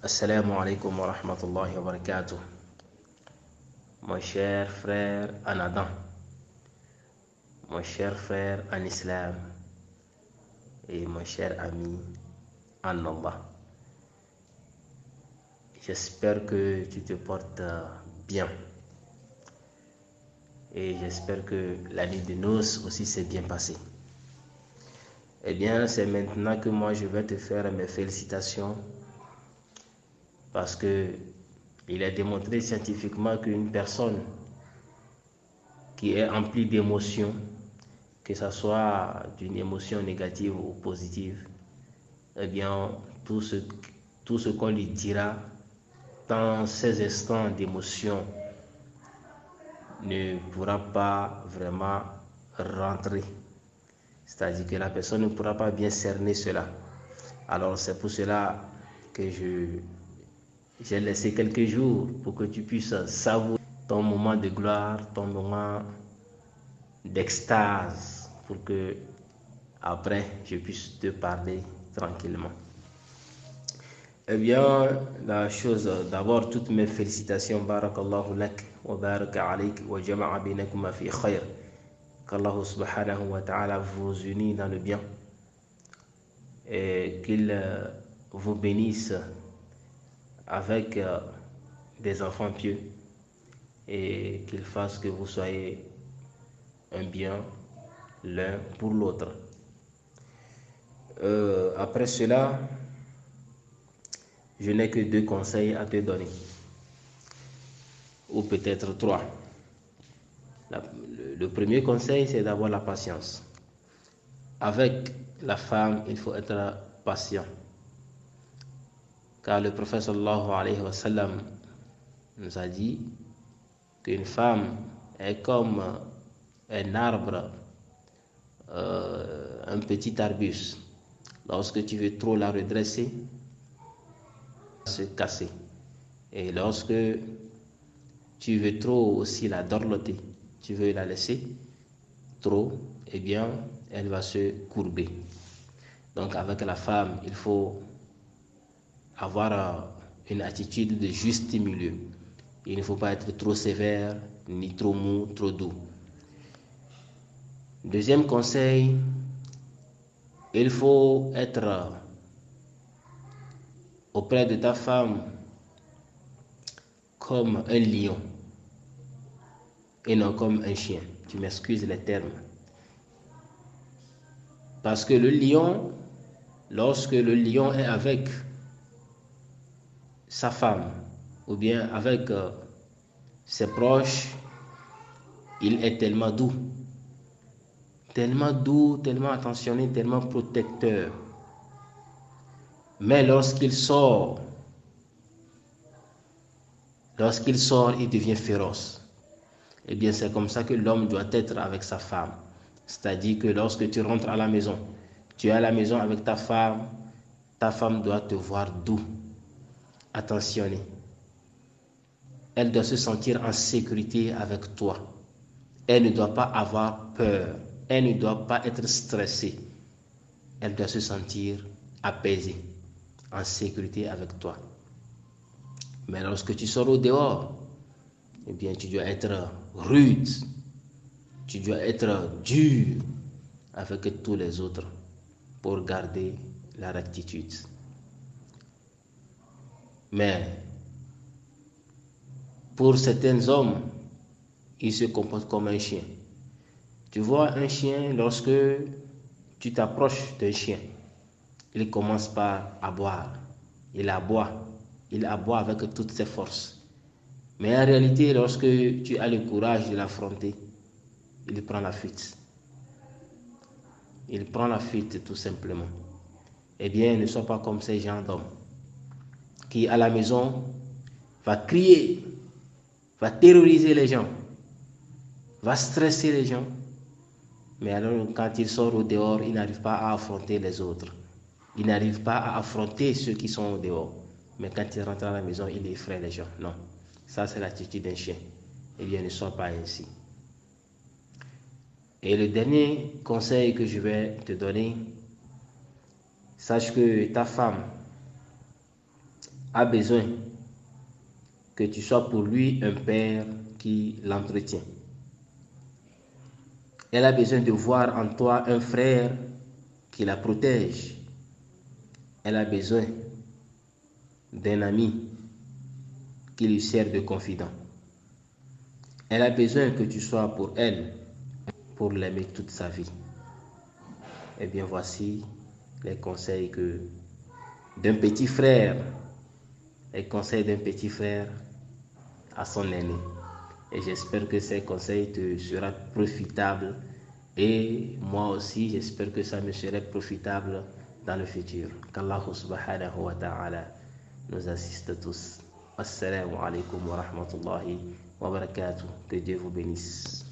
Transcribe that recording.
Assalamu alaikum wa rahmatullahi wa barakatuh. Mon cher frère en Adam, mon cher frère en Islam et mon cher ami en Allah. J'espère que tu te portes bien et j'espère que la nuit de noces aussi s'est bien passée. Eh bien, c'est maintenant que moi je vais te faire mes félicitations parce que il est démontré scientifiquement qu'une personne qui est emplie d'émotions, que ce soit d'une émotion négative ou positive, eh bien, tout ce qu'on lui dira dans ces instants d'émotion ne pourra pas vraiment rentrer. C'est-à-dire que la personne ne pourra pas bien cerner cela. Alors c'est pour cela que j'ai laissé quelques jours pour que tu puisses savourer ton moment de gloire, ton moment d'extase, pour que après je puisse te parler tranquillement. Eh bien, la chose, d'abord, toutes mes félicitations, barakallahu lak, wa baraka alayk, wa jama'a bainakuma fi khayr. Qu'Allah subhanahu wa ta'ala vous unit dans le bien et qu'il vous bénisse avec des enfants pieux et qu'il fasse que vous soyez un bien l'un pour l'autre. Après cela, je n'ai que 2 conseils à te donner, ou peut-être 3. Le premier conseil, c'est d'avoir la patience. Avec la femme, il faut être patient. Car le prophète sallallahu alayhi wa sallam nous a dit qu'une femme est comme un arbre, un petit arbuste. Lorsque tu veux trop la redresser, elle va se casser. Et lorsque tu veux trop aussi la dorloter, tu veux la laisser trop, eh bien, elle va se courber. Donc, avec la femme, il faut avoir une attitude de juste milieu. Il ne faut pas être trop sévère, ni trop mou, trop doux. Deuxième conseil, il faut être auprès de ta femme comme un lion et non comme un chien. Tu m'excuses les termes. Parce que le lion, lorsque le lion est avec sa femme ou bien avec ses proches, il est tellement doux, tellement attentionné, tellement protecteur. Mais lorsqu'il sort, il devient féroce. Eh bien, c'est comme ça que l'homme doit être avec sa femme. C'est-à-dire que lorsque tu rentres à la maison, tu es à la maison avec ta femme doit te voir doux, attentionné. Elle doit se sentir en sécurité avec toi. Elle ne doit pas avoir peur. Elle ne doit pas être stressée. Elle doit se sentir apaisée, en sécurité avec toi. Mais lorsque tu sors au dehors, eh bien, tu dois être rude. Tu dois être dur avec tous les autres pour garder la rectitude. Mais pour certains hommes, ils se comportent comme un chien. Tu vois un chien, lorsque tu t'approches d'un chien, il commence par aboyer. Il aboie avec toutes ses forces. Mais en réalité, lorsque tu as le courage de l'affronter, il prend la fuite. Il prend la fuite tout simplement. Eh bien, ne sois pas comme ces gens d'hommes qui, à la maison, va crier, va terroriser les gens, va stresser les gens. Mais alors, quand il sort au dehors, il n'arrive pas à affronter les autres. Il n'arrive pas à affronter ceux qui sont au dehors. Mais quand il rentre à la maison, il effraie les gens. Non, ça c'est l'attitude d'un chien. Eh bien, ne sois pas ainsi. Et le dernier conseil que je vais te donner, sache que ta femme a besoin que tu sois pour lui un père qui l'entretient. Elle a besoin de voir en toi un frère qui la protège. Elle a besoin d'un ami qui lui sert de confident. Elle a besoin que tu sois pour elle, pour l'aimer toute sa vie. Eh bien, voici les conseils d'un petit frère, les conseils d'un petit frère à son aîné. Et j'espère que ces conseils te seront profitables. Et moi aussi, j'espère que ça me serait profitable dans le futur. Qu'Allah subhanahu wa ta'ala nous assiste tous. Assalamu alaikum wa rahmatullahi wa barakatuh. Que Dieu vous bénisse.